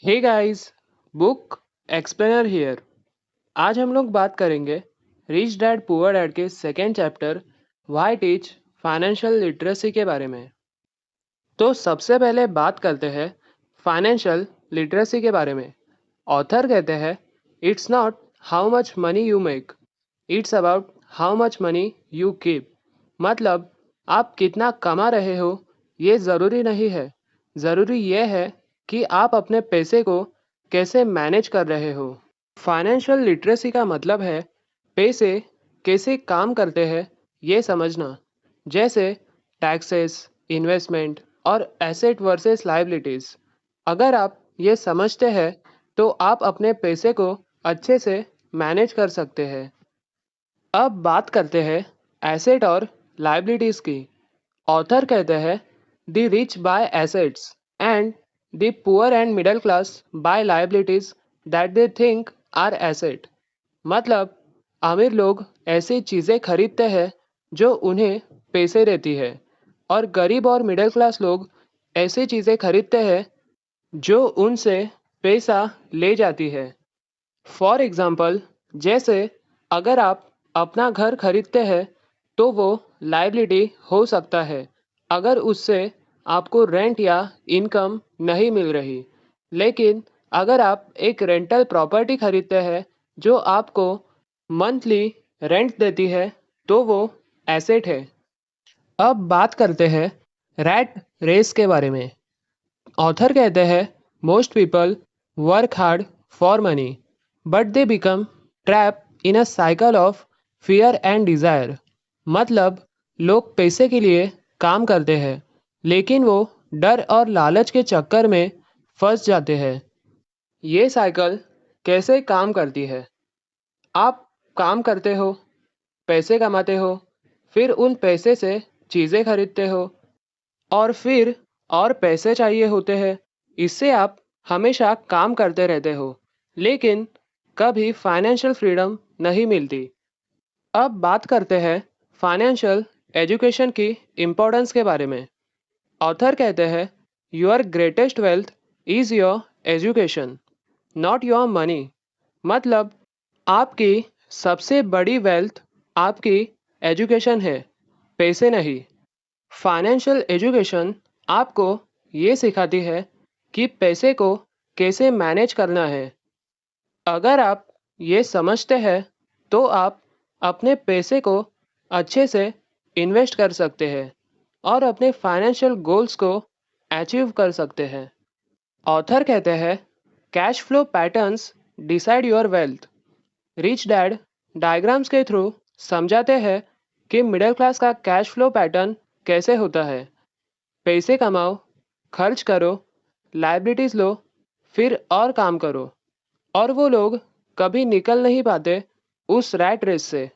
Hey guys, book explainer here. आज हम लोग बात करेंगे रिच डैड पुअर डैड के second chapter why teach financial literacy के बारे में। तो सबसे पहले बात करते हैं फाइनेंशियल लिटरेसी के बारे में। ऑथर कहते हैं it's not how much money you make, it's about how much money you keep. मतलब आप कितना कमा रहे हो ये ज़रूरी नहीं है, ज़रूरी ये है कि आप अपने पैसे को कैसे मैनेज कर रहे हो। फाइनेंशियल लिटरेसी का मतलब है पैसे कैसे काम करते हैं ये समझना, जैसे टैक्सेस, इन्वेस्टमेंट और एसेट वर्सेस लायबिलिटीज़। अगर आप ये समझते हैं तो आप अपने पैसे को अच्छे से मैनेज कर सकते हैं। अब बात करते हैं एसेट और लायबिलिटीज़ की। ऑथर कहते हैं the rich buy assets and the poor and middle class buy liabilities that they think are asset. मतलब अमीर लोग ऐसी चीज़ें खरीदते हैं जो उन्हें पैसे देती है, और गरीब और मिडिल क्लास लोग ऐसी चीज़ें खरीदते हैं जो उनसे पैसा ले जाती है। फॉर एग्ज़ाम्पल, जैसे अगर आप अपना घर खरीदते हैं तो वो लायबिलिटी हो सकता है अगर उससे आपको रेंट या इनकम नहीं मिल रही। लेकिन अगर आप एक रेंटल प्रॉपर्टी खरीदते हैं जो आपको मंथली रेंट देती है तो वो एसेट है। अब बात करते हैं रैट रेस के बारे में। ऑथर कहते हैं most people work hard for money but they become trap in a cycle of fear and desire. मतलब लोग पैसे के लिए काम करते हैं लेकिन वो डर और लालच के चक्कर में फंस जाते हैं। ये साइकिल कैसे काम करती है? आप काम करते हो, पैसे कमाते हो, फिर उन पैसे से चीज़ें खरीदते हो, और फिर और पैसे चाहिए होते हैं। इससे आप हमेशा काम करते रहते हो लेकिन कभी फाइनेंशियल फ्रीडम नहीं मिलती। अब बात करते हैं फाइनेंशियल एजुकेशन की इम्पोर्टेंस के बारे में। ऑथर कहते हैं your greatest wealth is your education, not your money. मतलब आपकी सबसे बड़ी वेल्थ आपकी एजुकेशन है, पैसे नहीं। फाइनेंशियल एजुकेशन आपको ये सिखाती है कि पैसे को कैसे मैनेज करना है। अगर आप ये समझते हैं तो आप अपने पैसे को अच्छे से इन्वेस्ट कर सकते हैं और अपने फाइनेंशियल गोल्स को अचीव कर सकते हैं। ऑथर कहते हैं cash flow patterns decide your wealth. Rich dad diagrams के थ्रू समझाते हैं कि मिडिल क्लास का कैश फ्लो पैटर्न कैसे होता है। पैसे कमाओ, खर्च करो, लायबिलिटीज़ लो, फिर और काम करो। और वो लोग कभी निकल नहीं पाते उस रैट रेस से।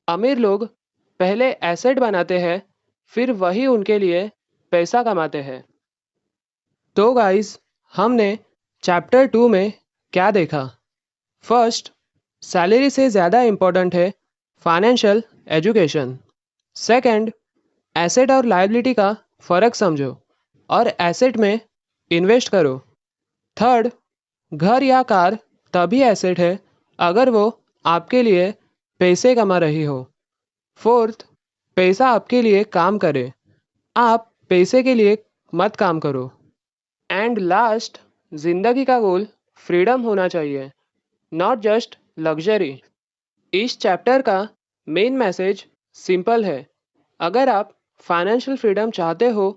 अमीर लोग पहले एसेट बनाते हैं, फिर वही उनके लिए पैसा कमाते हैं। तो गाइस, हमने चैप्टर 2 में क्या देखा? फर्स्ट, सैलरी से ज़्यादा इम्पोर्टेंट है फाइनेंशियल एजुकेशन। सेकंड, एसेट और लायबिलिटी का फ़र्क समझो और एसेट में इन्वेस्ट करो। थर्ड, घर या कार तभी एसेट है अगर वो आपके लिए पैसे कमा रही हो। फोर्थ, पैसा आपके लिए काम करे, आप पैसे के लिए मत काम करो। एंड लास्ट, जिंदगी का गोल फ्रीडम होना चाहिए, नॉट जस्ट लग्जरी। इस चैप्टर का मेन मैसेज सिंपल है। अगर आप फाइनेंशियल फ्रीडम चाहते हो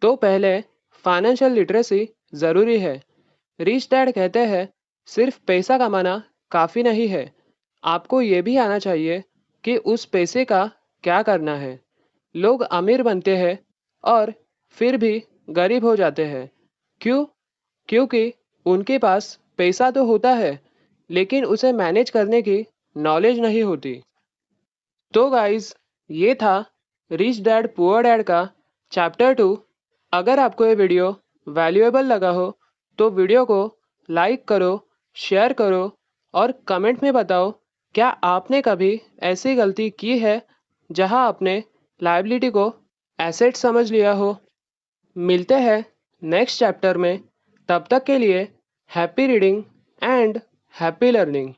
तो पहले फाइनेंशियल लिटरेसी ज़रूरी है। रिच डैड कहते हैं सिर्फ पैसा कमाना काफ़ी नहीं है, आपको ये भी आना चाहिए कि उस पैसे का क्या करना है। लोग अमीर बनते हैं और फिर भी गरीब हो जाते हैं। क्यों? क्योंकि उनके पास पैसा तो होता है लेकिन उसे मैनेज करने की नॉलेज नहीं होती। तो गाइस, ये था रिच डैड पुअर डैड का चैप्टर 2। अगर आपको ये वीडियो वैल्यूएबल लगा हो तो वीडियो को लाइक करो, शेयर करो और कमेंट में बताओ क्या आपने कभी ऐसी गलती की है जहां आपने लायबिलिटी को एसेट समझ लिया हो। मिलते हैं नेक्स्ट चैप्टर में, तब तक के लिए Happy reading and happy learning.